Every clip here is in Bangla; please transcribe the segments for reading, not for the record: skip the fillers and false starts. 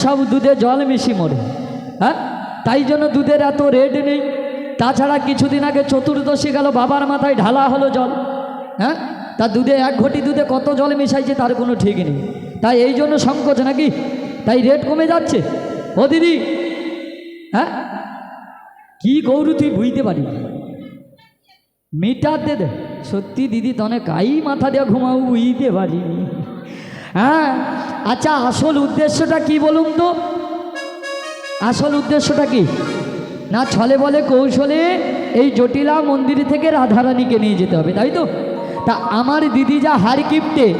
সব দুধে জল মিশি মরে। হ্যাঁ, তাই জন্য দুধের এত রেট নেই। তাছাড়া কিছুদিন আগে চতুর্দশী গেল, বাবার মাথায় ঢালা হলো জল। হ্যাঁ, তা দুধে এক ঘটি দুধে কত জল মিশাইছে তার কোনো ঠিক নেই। তাই এই জন্য সংকোচ নাকি, তাই রেট কমে যাচ্ছে। ও দিদি, হ্যাঁ কি গৌরু তুই বুঝতে পারি, মিটার দে দে। সত্যি দিদি তনে কাই মাথা দিয়ে ঘুমাও বুঝতে পারিনি। হ্যাঁ আচ্ছা, আসল উদ্দেশ্যটা কি বলুন তো? আসল উদ্দেশ্যটা কি? না ছলে বলে কৌশলে এই জটিলা মন্দির থেকে রাধারানীকে নিয়ে যেতে হবে, তাই তো? তা আমার দিদি যা হার কিপটে,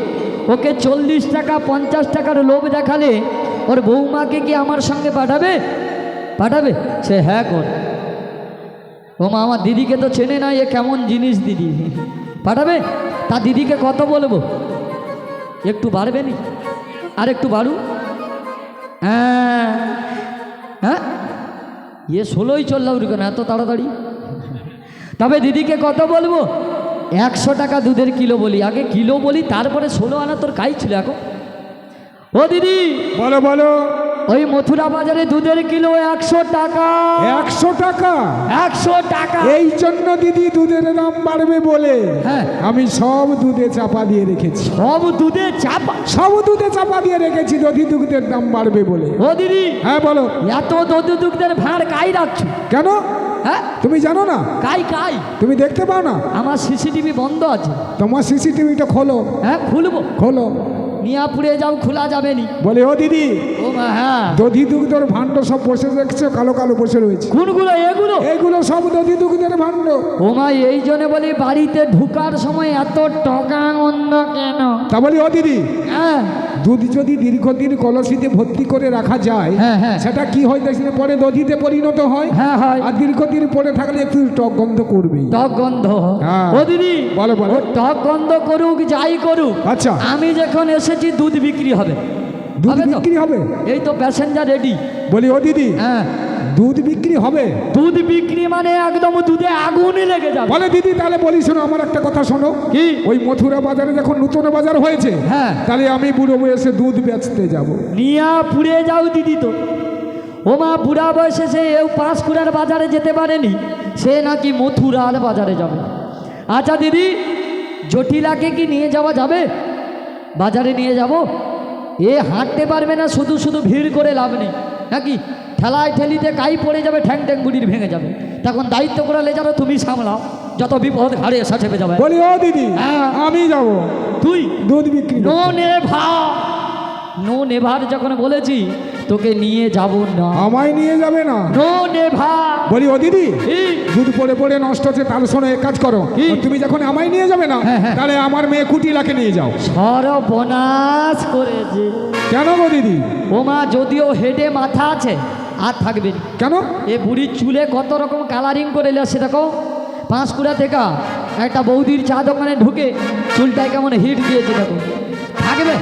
ওকে 40 টাকা 50 টাকার লোভ দেখালে ওর বৌমাকে কি আমার সঙ্গে পাঠাবে? পাঠাবে? সে হ্যাঁ কর। ও মা, আমার দিদিকে তো চেনে না, এ কেমন জিনিস দিদি, পাঠাবে? তা দিদিকে কত বলবো? একটু বাড়বে নি? আর একটু বাড়ু। হ্যাঁ হ্যাঁ, ইয়ে 16ই চললাম কেন এত তাড়াতাড়ি? তবে দিদিকে কত বলবো? 100 টাকা দুধের কিলো বলি, আগে কিলো বলি, তারপরে 16 আনা তোর কাই ছিল এখন। ও দিদি, বলো বলো। ওই মথুরা বাজারে দুধের কিলো 100 টাকা। 100 টাকা? 100 টাকা। এই জন্য দিদি দুধের দাম বাড়বে বলে হ্যাঁ, আমি সব দুধে চাপা দিয়ে রেখেছি। সব দুধে চাপা? সব দুধে চাপা দিয়ে রেখেছি দধি দুধের দাম বাড়বে বলে। ও দিদি, হ্যাঁ বলো। এত দধি দুধের ভাঁড় কাই রাখছো কেন? হ্যাঁ, তুমি জানো না? কাই কাই? তুমি দেখতে পাও না? আমার সিসিটিভি বন্ধ আছে। তোমার সিসিটিভিটা খোলো। হ্যাঁ খুলবো। খোলো। মিয়াপুরে যাও, খোলা যাবে নি। বলে ও দিদি, ও মা, হ্যাঁ দধি দুগ্ধের ভাণ্ড সব বসে দেখছো, কালো কালো বসে রয়েছে। কোনগুলো এগুলো? এইগুলো সব দধি দুগ্ধের ভাণ্ড। ও মা, এই জন্য বলি বাড়িতে ঢুকার সময় এত টকা অন্য কেন? তা বলি ও দিদি, হ্যাঁ দুধ যদি দীর্ঘদিন কলসিতে ভর্তি করে রাখা যায়, হ্যাঁ হ্যাঁ, সেটা কি হয় দেখলে পরে দধিতে পরিণত হয়। হ্যাঁ হয়। আর দীর্ঘদিন পরে থাকলে একটু টক গন্ধ করবে। টক গন্ধ? হ্যাঁ। ও দিদি, বলো বলো। ও টক গন্ধ করুক যাই করুক, আচ্ছা, আমি যখন এসেছি দুধ বিক্রি হবে। দুধ হবে তো? বিক্রি হবে? এই তো প্যাসেঞ্জার রেডি। বলি ও দিদি, হ্যাঁ, দুধ বিক্রি হবে? দুধ বিক্রি মানে একদম দুধে আগুনই লেগে যাবে। বলে দিদি, তাহলে বলি শোনো, আমার একটা কথা শোনো। কি? ওই মথুরা বাজারে যখন নতুন বাজার হয়েছে, হ্যাঁ, তাহলে আমি বুড়ো বয়সে দুধ বেচতে যাব। নিয়া পুড়ে যাও দিদি তো। ও মা, বুড়া বয়সে সে এও পাঁশকুড়ার বাজারে যেতে পারেনি, সে নাকি মথুরার বাজারে যাবে। আচ্ছা দিদি, জটিলাকে কি নিয়ে যাওয়া যাবে? বাজারে নিয়ে যাব? এ হাঁটতে পারবে না, শুধু শুধু ভিড় করে লাভ নেই নাকি? ঠেলায় ঠেলিতে কাই পড়ে যাবে, ঠ্যাং ট্যাং বুড়ির ভেঙে যাবে। তখন দায়িত্ব করে লে যাবে, তুমি সামলাও, যত বিপদ ঘাড়ে এসে চেপে যাবে। বলি ও দিদি, হ্যাঁ। আমি যাব তুই দুধ বিক্রি করতে। নো নেভা, নো নেভার যখন বলেছি তোকে নিয়ে যাব না। আমায় নিয়ে যাবে না? No never. বলি ও দিদি, কি? দুধ পড়ে পড়ে নষ্ট হচ্ছে, তাহলে শোনো এক কাজ করো, কি? তুমি যখন আমায় নিয়ে যাবে না, হ্যাঁ, হ্যাঁ। তাহলে আমার মেয়ে কুটিলাকে নিয়ে যাও। সর্বনাশ করেছে। কেন গো দিদি? ও মা, যদিও হেডে মাথা আছে আর থাকবে না। কেন? এ বুড়ির চুলে কত রকম কালারিং করে এসে দেখো। পাঁশকুড়া থেকে একটা বৌদির চা দোকানে ঢুকে চুলটায় কেমন হিট দিয়েছে দেখো, থাকবে?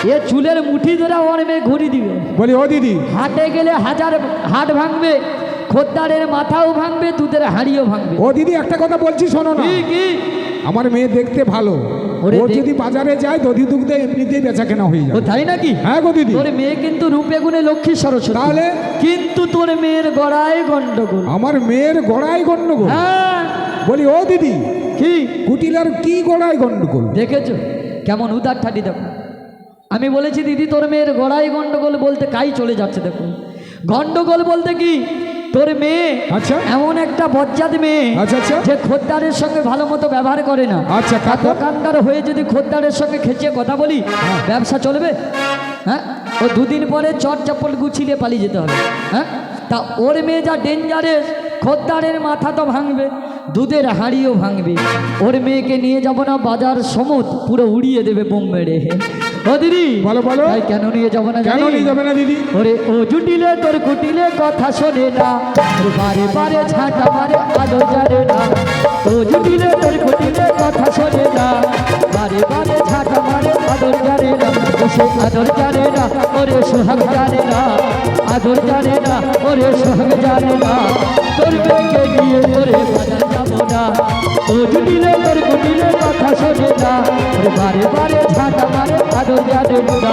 এ চুলের মুঠি ধরে ওর মেয়ে ঘুরি দিবে। বলি ও দিদি, হাটে গেলে হাজার হাট ভাঙবে, খদ্দারের মাথাও ভাঙবে, দুধের হাঁড়িও ভাঙবে। ও দিদি একটা কথা বলছি শোনো না। কি কি? আমার মেয়ে দেখতে ভালো, ওরে ও দেখ- যদি বাজারে যায় দধি দুগ্ধে এমনিতেই বেচা কেনা হয়ে ও যায়। তাই নাকি? হ্যাঁ গো দিদি। তোর মেয়ে কিন্তু রূপে গুণে লক্ষ্মী সরস্বতী, তাহলে? কিন্তু তোর মেয়ের গড়ায় গন্ডগোল। আমার মেয়ের গড়াই গন্ডগোল? হ্যাঁ। বলি ও দিদি, কি কুটিলার কি গড়াই গন্ডগোল? দেখেছো কেমন উদার ঠাটি দেখো। আমি বলেছি দিদি তোর মেয়ের গড়াই গন্ডগোল বলতে কাই চলে যাচ্ছে দেখো। গন্ডগোল বলতে কি, তোর মেয়ে আচ্ছা এমন একটা বজ্জাত মেয়ে, আচ্ছা আচ্ছা যে খদ্দারের সঙ্গে ভালো মতো ব্যবহার করে না। আচ্ছা, আর তারপর? দোকানদার হয়ে যদি খদ্দারের সঙ্গে খেঁচিয়ে কথা বলি, হ্যাঁ। ব্যবসা চলবে? হ্যাঁ, ও দুদিন পরে চট চপ্পল গুছিয়ে পালিয়ে যেতে হবে। হ্যাঁ, তা ওর মেয়ে যা ডেঞ্জারেস, খদ্দারের মাথা তো ভাঙবে, দুধের হাঁড়িও ভাঙবে। ওর মেয়েকে নিয়ে যাব না বাজার সমুদ, পুরো উড়িয়ে দেবে বোম মেরে। ও দিদি, বলো বলো। তাই কেন নিয়ে যাব না কেন জানিস? নিয়ে যাবে না দিদি? ওরে ও জুটিলে তোর কুটিলে কথা শোনে না, ওরে বারে বারে ঝাঁটা মারে আদর জানে না। ও জুটিলে তোর কুটিলে কথা শোনে না, বারে বারে ঝাঁটা মারে আদর জানে না। ও সে আদর জানে না, ওরে সোহাগ জানে না, আদর জানে না, ওরে সোহাগ জানে না। তোর মেয়েকে নিয়ে তোরে বাজার যাবো না। ও জুটিলে তোর কুটিলে কথা শোনে না, ওরে বারে বারে ঝাঁটা মারে আদর জানে না।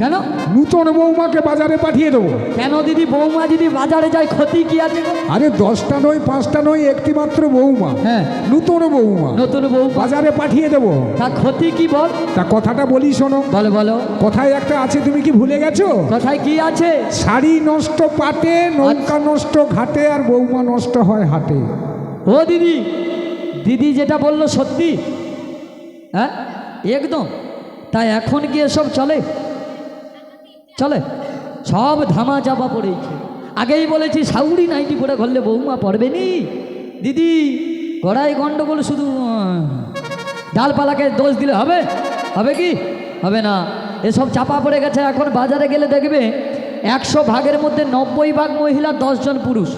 কেন? নূতন বৌমাকে বাজারে পাঠিয়ে দেবো। কেন দিদি, বৌমা যদি বাজারে যায় ক্ষতি কি আছে গো? আরে 10টা নয় 5টা নয়, একটি মাত্র বৌমা, হ্যাঁ নূতন বৌমা নতুন বৌমা বাজারে পাঠিয়ে দেবো। তা ক্ষতি কি বল? তা কথাটা বলি শোনো। বলো বলো। কথায় একটা আছে, তুমি কি ভুলে গেছো? কথায় কি আছে? শাড়ি নষ্ট পাটে, নৌকা নষ্ট ঘাটে, আর বৌমা নষ্ট হয় হাটে। ও দিদি, দিদি যেটা বললো সত্যি, হ্যাঁ একদম। তাই এখন কি এসব চলে? চলে? সব ধামা চাপা পড়েছে। আগেই বলেছি সাউরি নাইটি পরে ঘরলে বৌমা পড়বে নি দিদি। গড়াই গন্ডগোল, শুধু ডালপালাকে দোষ দিলে হবে? হবে কি? হবে না। এসব চাপা পড়ে গেছে। এখন বাজারে গেলে দেখবে 100 ভাগের মধ্যে 90 ভাগ মহিলা, 10 জন পুরুষ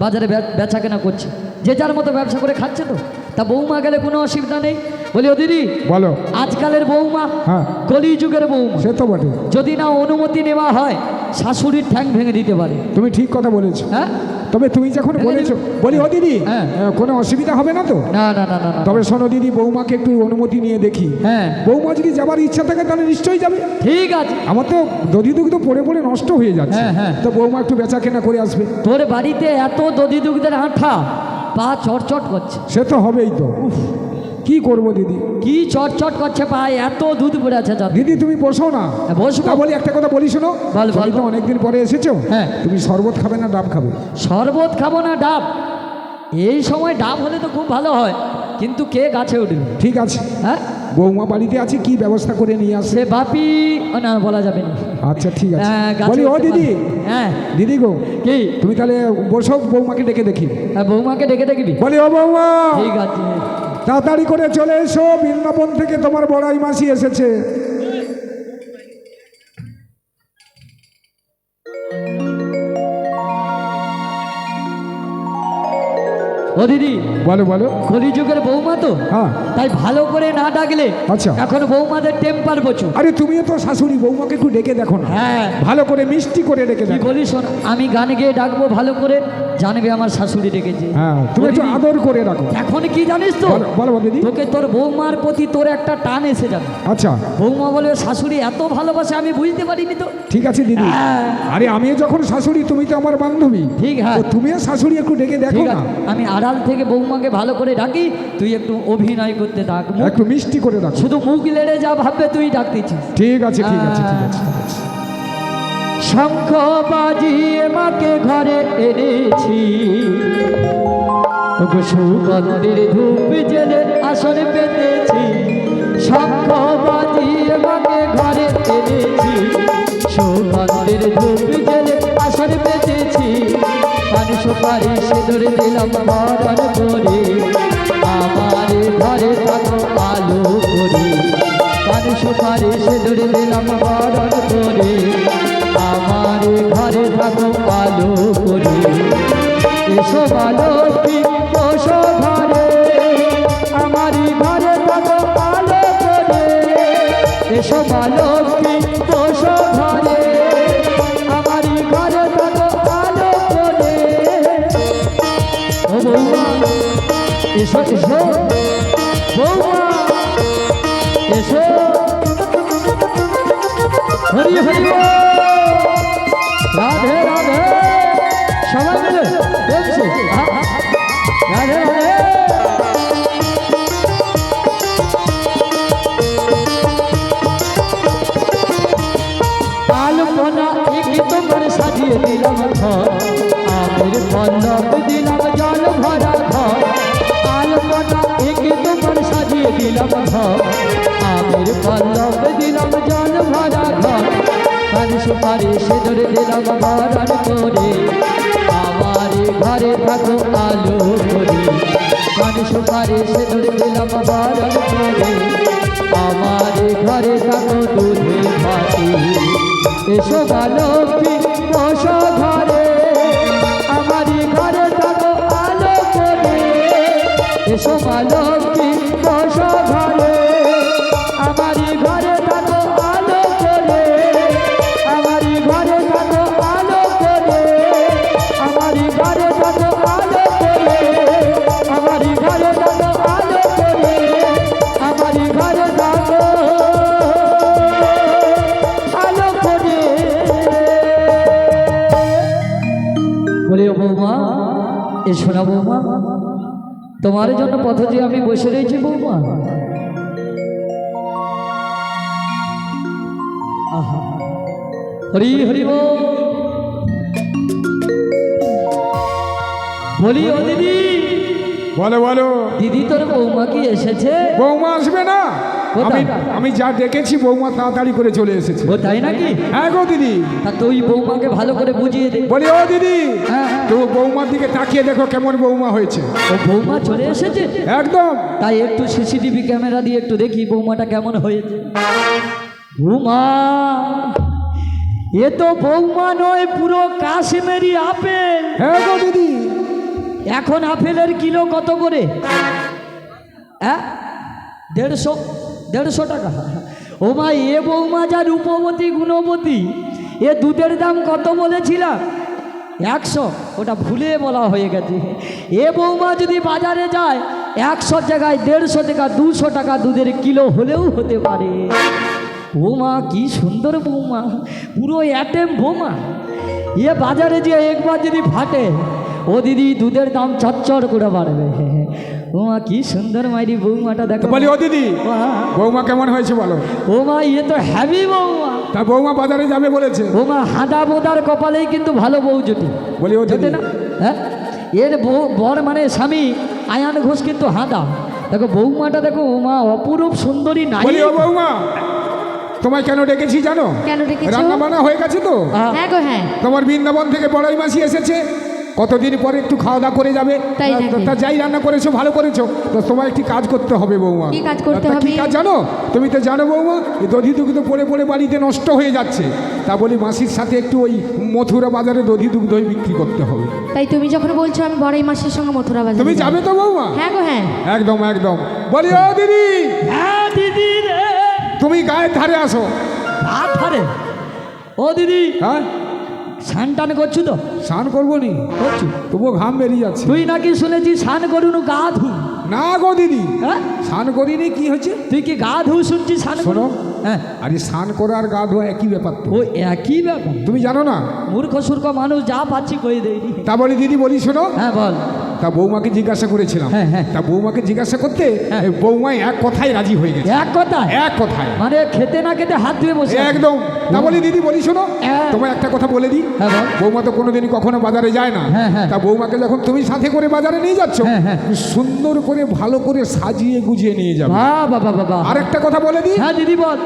বাজারে বেচা কেনা করছে, যে যার মতো ব্যবসা করে খাচ্ছে। তো তা বৌমা গেলে কোনো অসুবিধা নেই। বলি ও দিদি, বলো। আজকালের বৌমা হ্যাঁ, কলিযুগের বৌমা, সে তো বটে। যদি না অনুমতি নেওয়া হয় শাশুড়ির ঠ্যাং ভেঙে দিতে পারে। তুমি ঠিক কথা বলেছো। হ্যাঁ, তবে তুমি যখন বলেছো, বলি ও দিদি, হ্যাঁ। কোনো অসুবিধা হবে না তো? না না না না না। তবে শোনো দিদি, বৌমাকে একটু অনুমতি নিয়ে দেখি। হ্যাঁ, বৌমা যদি যাবার ইচ্ছা থাকে তাহলে নিশ্চয়ই যাবে। ঠিক আছে। আমার তো দধি দুগ্ধ পড়ে পড়ে নষ্ট হয়ে যাচ্ছে। হ্যাঁ, হ্যাঁ। তো বৌমা একটু বেচা কেনা করে আসবে। তোর বাড়িতে এত দধি দুগ্ধের আঠা, পা চটচট করছে। সে তো হবেই তো। কি করব দিদি? কি চটচট করছে পায়ে, এত দুধ পড়ে আছে যা। দিদি তুমি বসো না। বসবো। তা বলি একটা কথা বলি শোনো। বল, বল, তুমি তো বল। অনেকদিন পরে এসেছো। হ্যাঁ। তুমি শরবত খাবে না ডাব খাবে? শরবত খাবো না ডাব? এই সময় ডাব হলে তো খুব ভালো হয়, কিন্তু কে গাছে উঠবে? ঠিক আছে, হ্যাঁ, বৌমা বাড়িতে আছে, কি ব্যবস্থা করে নিয়ে আসে। সে বাপি, ও না বলা যাবে না। আচ্ছা ঠিক আছে। হ্যাঁ, গাছে বলি ও উঠতে দিদি, পারে। হ্যাঁ দিদি গো, কি? তুমি তাহলে বসো, বৌমাকে ডেকে দেখি। হ্যাঁ, বৌমাকে ডেকে দেখবি? বলি ও বৌমা, ঠিক আছে। তাড়াতাড়ি করে চলে এসো, বৃন্দাবন থেকে তোমার বড়াই মাসি এসেছে। ও দিদি, বলো বলো। কলিযুগের বৌমা তো, হ্যাঁ। তাই ভালো করে না ডাকলে আচ্ছা। এখন বৌমাদের টেম্পার প্রচুর। আরে তুমিও তো শাশুড়ি, বৌমাকে একটু ডেকে দেখো না। হ্যাঁ, ভালো করে মিষ্টি করে ডেকে কি দেখো। বলিস? শোন, আমি গান গেয়ে ডাকবো ভালো করে, জানবে আমার শাশুড়ি ডেকেছে। হ্যাঁ, তুমি একটু দিদি, আদর করে রাখো। এখন কি জানিস তো, বলো বলো দিদি। তোকে তোর বৌমার প্রতি তোর একটা টান এসে যাবে। আচ্ছা বৌমা বলবে শাশুড়ি এত ভালোবাসে, আমি বুঝতে পারিনি তো। ঠিক আছে দিদি। হ্যাঁ। আরে আমিও যখন শাশুড়ি, তুমি তো আমার বান্ধবী। ঠিক, হ্যাঁ। তো তুমিও শাশুড়ি, একটু ডেকে দেখো ঠিক না। আছে, আমি আড়াল থেকে বৌমাকে ভালো করে ডাকি, তুই একটু অভিনয় করতে থাক। একটু মিষ্টি করে রাখো। শুধু মুখ লেড়ে যা ভাববে তুই ডাকতেছিস। ঠিক আছে ঠিক আছে ঠিক আছে। শঙ্খ বাজিয়ে মাকে ঘরে এনেছি, ওগো সুগন্ধের ধূপ জেলে আসন পেতেছি। শঙ্খ বাজিয়ে মাকে ঘরে এনেছি, সুগন্ধের ধূপ জেলে আসন পেতেছি। পান সুপারি সিঁদুর দিলাম বরণ করে, আমার ঘরে থাকো আলো করে। পান সুপারি সিঁদুর দিলাম বরণ করে, আমার ঘরে থাকো আলো করে। এসো বালকি বসো ঘরে, আমারই ঘরে থাকো আলো করে। এসো বালকি বসো ঘরে, আমারই ঘরে থাকো আলো করে। ও বৌমা এসো এসো, বৌমা এসো। হরি হরি বল। রাধে রাধে, সবাই মিলে বলছে রাধে রাধে। আলপনা একে তোমার সাজিয়ে দিলাম ঘর, আমের পল্লব দিলাম জল ভরা ঘর। আলপনা একে তোমার সাজিয়ে দিলাম ঘর, আমের পল্লব দিলাম জল ভরা ঘর। পান সুপারি সিঁদুর দিলাম বরণ করে, আমার ঘরে থাকো আলো করে। পান সুপারি সিঁদুর দিলাম বরণ করে, আমার ঘরে থাকো দুধে ভাতি। এসো বালকি বসো ঘরে, আমারই ঘরে থাকো আলো করে। এসো বালকি বসো ঘরে, আমারই ঘরে থাকো আলো করে। আমারই ঘরে থাকো আলো করে, আমারই ঘরে থাকো আলো করে। আমারই ঘরে থাকো আলো করে, আমারই ঘরে থাকো আলো করে। বৌমা এসো না বৌমা, তোমার জন্য পথে আমি বসে রয়েছি বৌমা। আহা, হরি হরি বল। বলি ও দিদি। বলো বলো। দিদি তোর বৌমা কি এসেছে? বৌমা আসবে না? কোথায়? আমি যা দেখেছি বৌমা তাড়াতাড়ি করে চলে এসেছে। ও তাই নাকি? হ্যাঁ গো দিদি। তা তুই বৌমাকে ভালো করে বুঝিয়ে দে। বলি ও দিদি, হ্যাঁ, হ্যাঁ। তো বৌমার দিকে তাকিয়ে দেখো কেমন বৌমা হয়েছে। ও বৌমা চলে এসেছে? একদম। তাই একটু সিসিটিভি ক্যামেরা দিয়ে একটু দেখি বৌমাটা কেমন হয়েছে। বৌমা, এ তো বৌমা নয়, পুরো কাশ্মীরি আপেল। হ্যাঁ গো দিদি। এখন আপেলের কিলো কত করে? হ্যাঁ, 150 টাকা। ও মা, এ বৌমা যা রূপবতী গুণবতী, এ দুধের দাম কত বলেছিলাম? 100, ওটা ভুলে বলা হয়ে গেছে। এ বৌমা যদি বাজারে যায় 100 জায়গায় 150 টাকা 200 টাকা দুধের কিলো হলেও হতে পারে। ও মা, কি সুন্দর বৌমা, পুরো অ্যাটেম বৌমা। এ বাজারে যে একবার যদি ফাটে, ও দিদি দুধের দাম চচ্চর করে বাড়বে। ও মা, কি সুন্দর মাইরি বৌমাটা দেখো। বলি ও দিদি, বৌমা কেমন হয়েছে বলো। ও মা, এ তো হ্যাভি বৌমা। তা বৌমা বাজারে যাবে বলেছে। ও মা, হাঁদা বোদার কপালেই কিন্তু ভালো বউ জুটি। বলি ও দিদি না, হ্যাঁ, এর বর মানে স্বামী আয়ান ঘোষ কিন্তু হাঁদা। দেখো বৌমাটা দেখো, ও মা অপরূপ সুন্দরী নাই। বলি ও বৌমা, তোমায় কেন ডেকেছি জানো? কেন ডেকেছো? রান্না বান্না হয়ে গেছে তো? হ্যাঁ গো হ্যাঁ। তোমার বৃন্দাবন থেকে বড়াই মাসি এসেছে, কতদিন পরে একটু খাওয়া দাওয়া করে যাবে। তাই নাকি? তা যাই রান্না করেছো ভালো করেছো, তো তোমার একটি কাজ করতে হবে বৌমা। কি কাজ করতে তা কি হবে? কাজ জানো? তুমি তো জানো বৌমা, এই দধি দুগ্ধ পড়ে পড়ে বাড়িতে নষ্ট হয়ে যাচ্ছে। তা বলি মাসির সাথে একটু ওই মথুরা বাজারে দধি দুগ্ধই বিক্রি করতে হবে। তাই তুমি যখন বলছো, আমি বড়াই মাসের সঙ্গে মথুরা বাজার। তুমি যাবে তো বৌমা? হ্যাঁ গো হ্যাঁ। একদম একদম। বলি ও দিদি, হ্যাঁ দিদি রে। তুমি গায়ের ধারে আসো। হাত ধরে। ও দিদি, হ্যাঁ, স্নান টান করছু তো? স্নান করবো নি, করছু? তবুও ঘাম বেরিয়ে যাচ্ছে। তুই নাকি শুনেছি স্নান করুন গা ধু। না গো দিদি, হ্যাঁ, স্নান করিনি, কি হচ্ছে? তুই কি গা ধু শুনছিস স্নান করু? শোনো, হ্যাঁ, আরে স্নান করা আর গা ধোয়া একই ব্যাপার তো। ও একই ব্যাপার। তুমি জানো না? মূর্খ সূর্খ মানুষ যা পাচ্ছি কই দেয়নি। তা বলি দিদি, বলি শোনো। হ্যাঁ বল। তা বৌমাকে জিজ্ঞাসা করেছিলাম। হ্যাঁ, হ্যাঁ। তা বৌমাকে জিজ্ঞাসা করতে হ্যাঁ। এই বৌমাই এক কথায় রাজি হয়ে গেছে। এক কথায়? এক কথায়। মানে খেতে না খেতে হাত ধুয়ে বসে আছে। একদম। তা বলি দিদি, বলি শোনো, হ্যাঁ। তোমায় একটা কথা বলে দিই। হ্যাঁ বল। বৌমা তো কোনোদিনই কখনো বাজারে যায় না। হ্যাঁ, হ্যাঁ। তা বৌমাকে যখন তুমি সাথে করে বাজারে নিয়ে যাচ্ছ, হ্যাঁ, হ্যাঁ। সুন্দর করে ভালো করে সাজিয়ে গুজিয়ে নিয়ে যাবে। বাবা বাবা। আর একটা কথা বলে দিই, হ্যাঁ দিদি বল।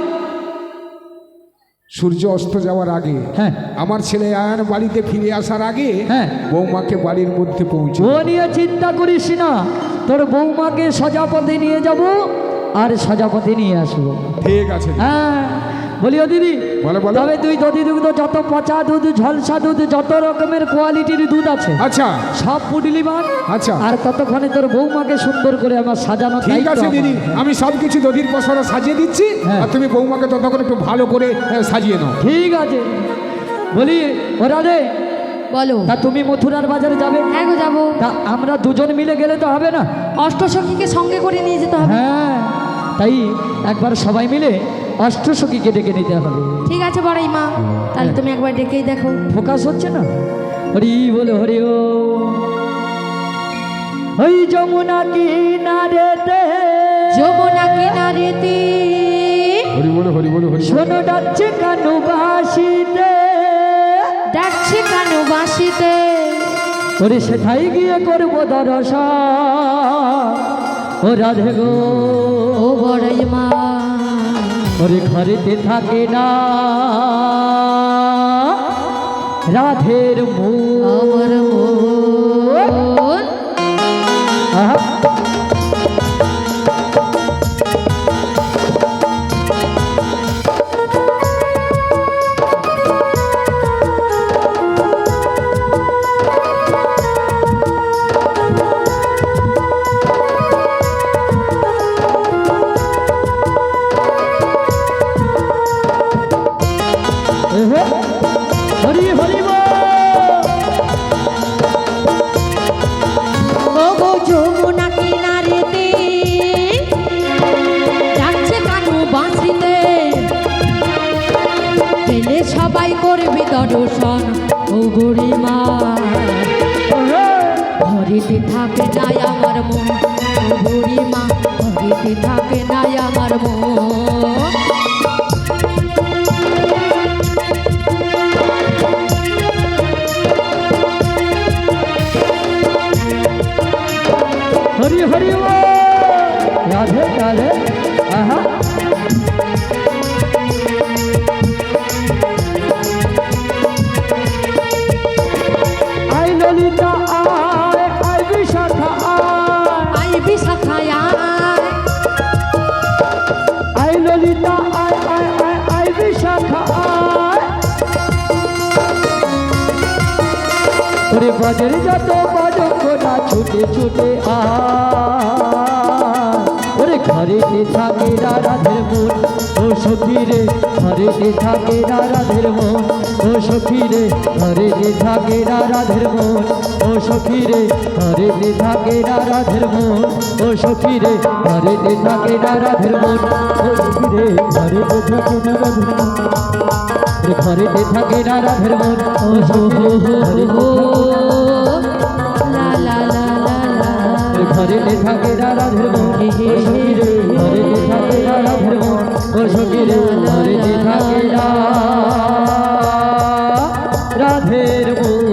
সূর্য অস্ত যাওয়ার আগে, হ্যাঁ, আমার ছেলে আয়ান বাড়িতে ফিরে আসার আগে হ্যাঁ। বৌমাকে বাড়ির মধ্যে পৌঁছে। ও নিয়ে চিন্তা করিস না, তোর বৌমাকে সজাপথে নিয়ে যাব আর সজাপথে নিয়ে আসবো। ঠিক আছে। হ্যাঁ বলিও দিদি। বলো, বলো। তবে তুই দধি দুগ্ধ যত পচা দুধ, ঝলসা দুধ, যত রকমের কোয়ালিটির দুধ আছে আচ্ছা সব পুডলি মান। আচ্ছা। আর ততক্ষণে তোর বৌমাকে সুন্দর করে আমার সাজানো ঠিক দায়িত্ব আছে আমার। দিদি, আমি সব কিছু দধির পসরা সাজিয়ে দিচ্ছি। হ্যাঁ। আর তুমি বৌমাকে ততক্ষণ একটু ভালো করে সাজিয়ে নাও। ঠিক আছে। বলি ওরা রে, বলো। তা তুমি মথুরার বাজারে যাবে? হ্যাঁ গো যাবো। তা আমরা দুজন মিলে গেলে তো হবে না? অষ্টসখীকে সঙ্গে করে নিয়ে যেতে হবে। হ্যাঁ, তাই একবার সবাই মিলে অষ্টসখীকে ডেকে নিতে হবে। ঠিক আছে বড়াই মা, তাহলে তুমি একবার ডেকেই দেখো। ফোকাস হচ্ছে না? হরি বলে হরি ও। ওই যমুনা কিনারেতে, যমুনা কিনারেতে হরি বলো, হরি বলো, হরি বলো। শোনো ডাকছে কানু বাসিতে, ডাকছে কানু বাঁশিতে। ওরে সেটাই গিয়ে করবো দর্শন। ও রাধে গো, ও বড়াই মা, ওরে ঘরেতে থাকে না রাধের মুখ। আমার মন। আহা, এহে, হরি হরি বল। ও গো যমুনা কিনারেতে ডাকছে কানু বাঁশিতে, গেলে সবাই করবি দর্শন। ও বুড়ি মা, ঘরেতে থাকে নাই আমার মন ও বুড়িমা ঘরেতে থাকে নাই আমার মন হরি হরি ও রাধে রাধে আহা আই ললিতা আয় আই বিশাখা আই বিশাখায় আই ললিতা আয় আয় আয় আই বিশাখা ওরে বাজারে যত বাজক না ছুটে ছুটে ওরে ঘরেতে থাকে রাধের মন ও সখী রে ঘরেতে থাকে রাধের মন ও সখী রে ঘরেতে থাকে রাধের মন ও সখী রে ঘরেতে থাকে রাধের মন ও সখী রে ঘরেতে থাকে রাধের মন ও সখী রে ঘরেতে থাকে রাধের মন ঘরেতে থাকে রাধের মন ও সখী রে লা লা লা লা লা ঘরেতে থাকে রাধের মন ও সখী রে ঘরেতে থাকে রাধের মন ও সখী রে ঘরেতে থাকে রাধের মন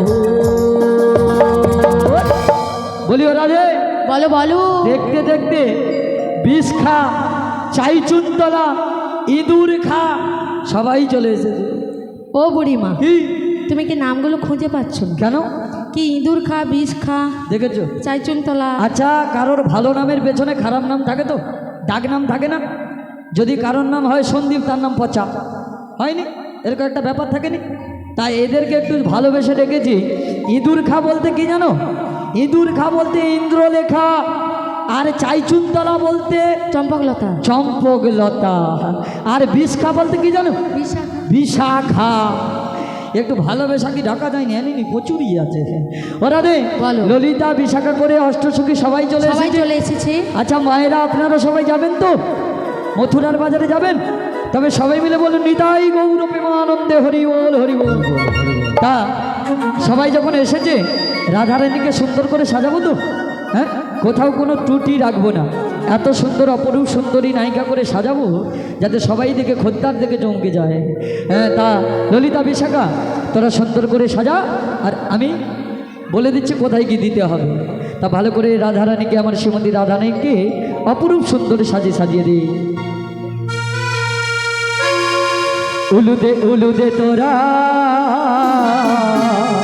বলিও রাধে বলো বলো দেখতে দেখতে বিষ খা চাইচুনতলা ইঁদুর খা সবাই চলে এসেছে ও বুড়িমা কি তুমি কি নামগুলো খুঁজে পাচ্ছ না কেন কি ইঁদুর খা বিষ খা দেখেছো চাইচুনতলা আচ্ছা কারোর ভালো নামের পেছনে খারাপ নাম থাকে তো ডাক নাম থাকে না যদি কারোর নাম হয় সন্দীপ তার নাম পচা হয়নি এরকম একটা ব্যাপার থাকেনি তাই এদেরকে একটু ভালোবেসে ডেকেছি ইঁদুর খা বলতে কি জানো ইঁদুর খা বলতে ইন্দ্রলেখা আর চাইচুনতলা বলতে চম্পকলতা চম্পকলতা আর বিশখা বলতে কি জানো বিশাখা বিশাখা একটু ভালোবেসা কি ঢাকা যায়নি আনিনি প্রচুরই আছে ওরা রে বলো। ললিতা বিশাখা করে অষ্টসখী সবাই চলে সবাই এসেছে চলে এসেছে আচ্ছা মায়েরা আপনারা সবাই যাবেন তো মথুরার বাজারে যাবেন তবে সবাই মিলে বলুন নিতাই গৌর প্রেমানন্দে হরি বল হরি বল তা সবাই যখন এসেছে রাধারানীকে সুন্দর করে সাজাবো তো হ্যাঁ কোথাও কোনো ত্রুটি রাখবো না এত সুন্দর অপরূপ সুন্দরী নায়িকা করে সাজাবো যাতে সবাই দেখে খদ্দার দেখে চমকে যায় হ্যাঁ তা ললিতা বিশাখা তোরা সুন্দর করে সাজা আর আমি বলে দিচ্ছি কোথায় কি দিতে হবে তা ভালো করে রাধারানীকে আমার শ্রীমতী রাধারানীকে অপরূপ সুন্দর সাজিয়ে দিই উলুদে তোরা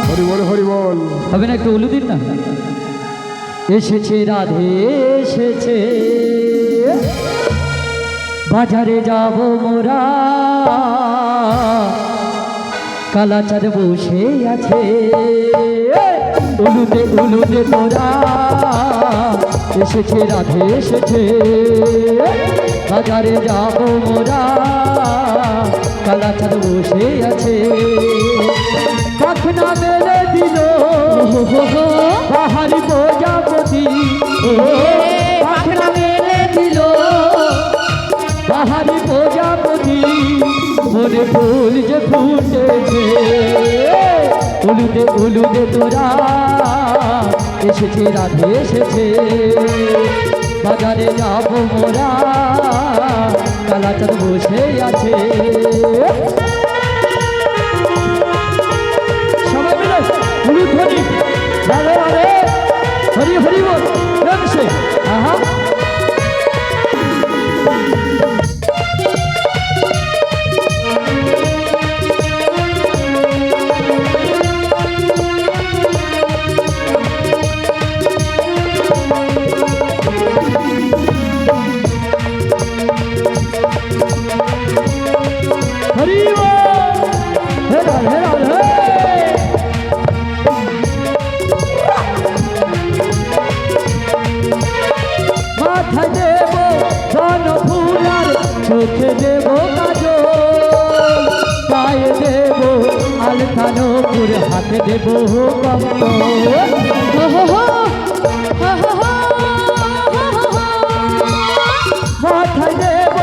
হরি বল হরি বল হবে না একটু উলুদিন না এসেছে রাধে এসেছে বাজারে যাব মোরা কালাচাঁদ বসে আছে উলুদে তোরা এসেছে রাধে এসেছে বাজারে যাব মোরা কালাচাঁদ বসে আছে কখনা মেলে দিল পাহাড়ি প্রজাপতি পাখনা মেলে দিল পাহাড়ি প্রজাপতি মনে ফুল যে ফুটেছে উলুদে তোরা এসেছে রাধে এসেছে বাজারে যাব মোরা কালাচাঁদ বসে আছে সবাই মিলে হলুদ হরি রাধে রাধে হরি হরি বল সে আহা হরি বল রাধে রাধে মাথায় দেব ধন ফুলার চোখে দেব কাজল পায়ে দেব আলখানপুর হাতে দেব কম্বল মাথায় দেব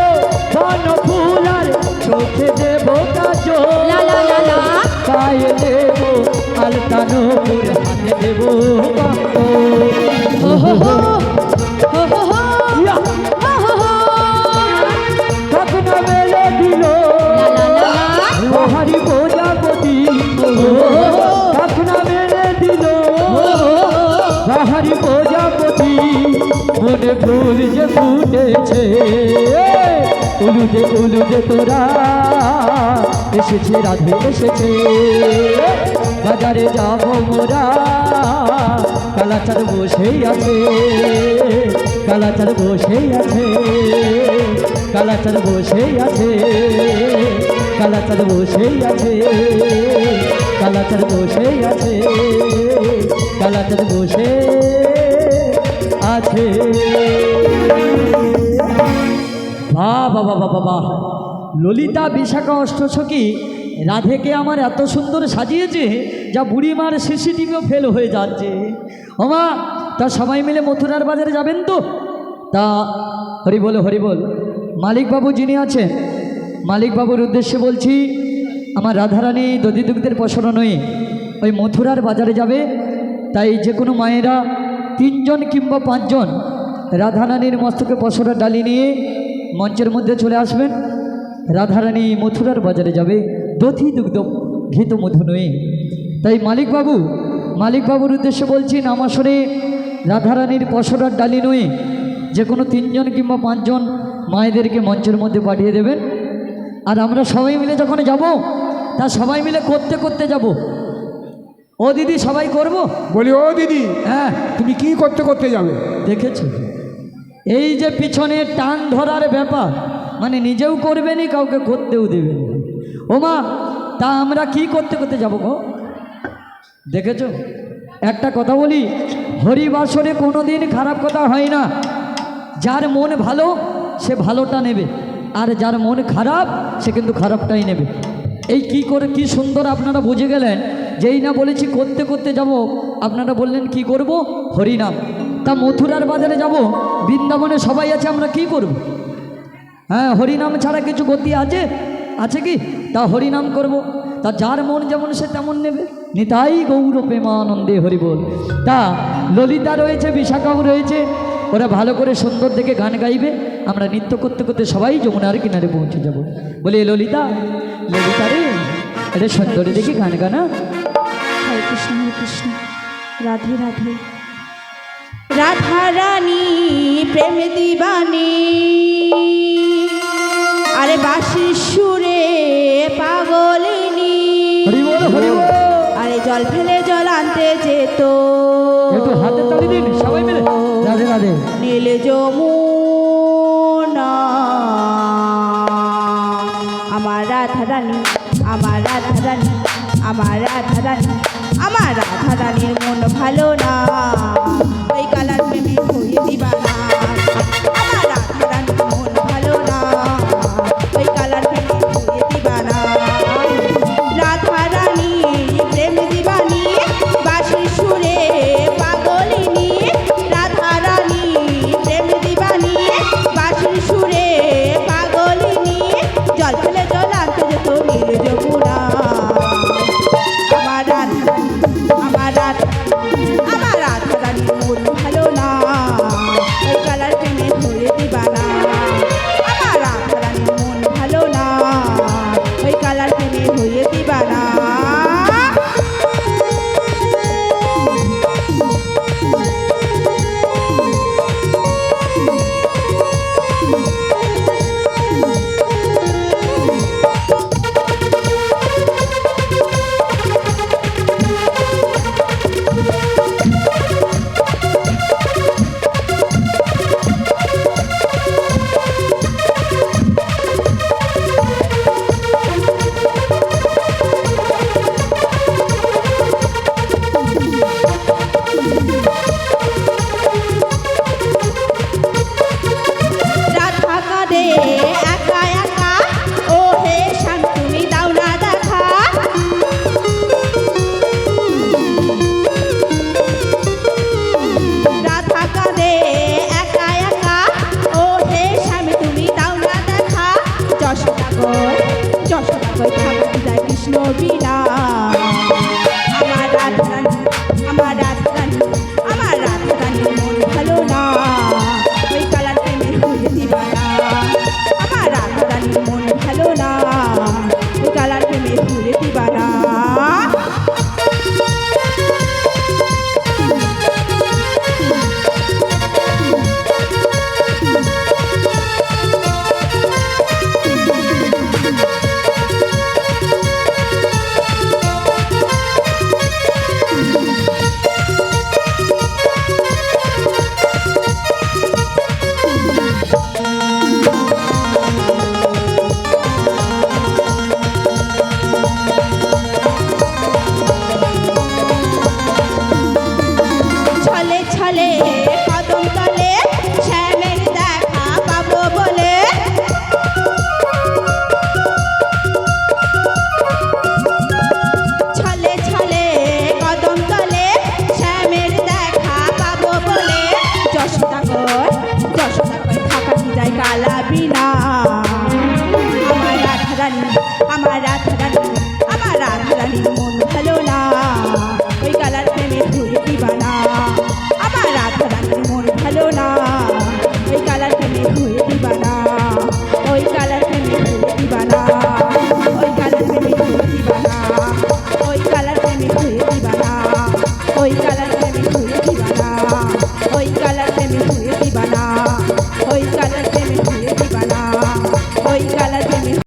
ধন ফুলার চোখে দেব কাজল লা লা লা লা পায়ে দেব কানো পুর হাতে দেব কঙ্ক হো হো হো হো হো হো ইয়া! কখন মেলে দিল বাহারি প্রজাপতি কখন মেলে দিল বাহারি প্রজাপতি মনে ফুল যে ফুটেছে উলুদে তোরা এসেছে রাধে এসেছে বাজারে যাব মোরা কালাচার বসেই আছে কালাচার বসেই আছে কালাচার বসেই আছে কালাচার বসেই আছে কালাচার বসেই আছে কালাচার বসে আছে বাবা বাবা বাবা ললিতা বিশাখা অষ্টসখী রাধেকে আমার এত সুন্দর সাজিয়েছে যা বুড়িমার সিসিটিভিও ফেল হয়ে যাচ্ছে ওমা তা সবাই মিলে মথুরার বাজারে যাবেন তো তা হরি বল মালিকবাবু যিনি আছেন মালিকবাবুর উদ্দেশ্যে বলছি আমার রাধারানী দধি দুগ্ধের পসরা নয় ওই মথুরার বাজারে যাবে তাই যে কোনো মায়েরা 3 জন কিংবা 5 জন রাধারানীর মস্তকে পসরা ডালি নিয়ে মঞ্চের মধ্যে চলে আসবেন রাধারানী মথুরার বাজারে যাবে দধি দুগ্ধ ঘিত মধু নয় তাই মালিকবাবুর উদ্দেশ্যে বলছি নামাসরে রাধারানীর পসরার ডালি নয় যে কোনো 3 জন কিংবা 5 জন মায়েদেরকে মঞ্চের মধ্যে পাঠিয়ে দেবেন আর আমরা সবাই মিলে যখন যাব তা সবাই মিলে করতে করতে যাব ও দিদি সবাই করব বলি ও দিদি হ্যাঁ তুমি কি করতে করতে যাবে? দেখেছো এই যে পিছনে টান ধরার ব্যাপার মানে নিজেও করবেনি কাউকে করতেও দেবেন ও মা তা আমরা কি করতে করতে যাব গো দেখেছো একটা কথা বলি হরিবাসরে কোনো দিন খারাপ কথা হয় না যার মন ভালো সে ভালোটা নেবে আর যার মন খারাপ সে কিন্তু খারাপটাই নেবে এই কি সুন্দর আপনারা বুঝে গেলেন যেই না বলেছি করতে করতে যাব আপনারা বললেন কি করব হরিনাম তা মথুরার বাজারে যাব বৃন্দাবনে সবাই আছে আমরা কি করব হ্যাঁ হরিনাম ছাড়া কিছু গতি আছে কি তা হরিনাম করব তা যার মন যেমন সে তেমন নেবে নিতাই গৌর প্রেমানন্দে হরি বল তা ললিতা রয়েছে বিশাখাও রয়েছে ওরা ভালো করে সুন্দর দেখে গান গাইবে আমরা নৃত্য করতে করতে সবাই যমুনার কিনারে পৌঁছে যাব বলে ললিতা রে এটা সুন্দরী দেখি গান গানা হরে কৃষ্ণ রাধে রাধে রাধা রানী প্রেম দিবানী আরে বাঁশি সুরে পাগলিনী হরি বল আরে জল ফেলে জল আনতে যেত একটু হাতে তালি দিন সবাই মিলে রাধে রাধে নীল যমুনা আমার রাধা রানী আমার রাধা রানী আমার রাধা রানী আমার রাধা রানীর মন ভালো না ওই কালার প্রেমে হয়ে দিবানা আমার রাধা রানীর মন ভালো না ওই কালার প্রেমে হয়ে দিবানা রাধা রানী প্রেম দিবানী বাঁশির সুরে পাগলিনী রাধা রানী প্রেম দিবানী বাঁশির সুরে পাগলিনী জল ফেলে জল আনতে যেত নীল যমুনা আমার রাধা রানী রানী আমার রাধা রানী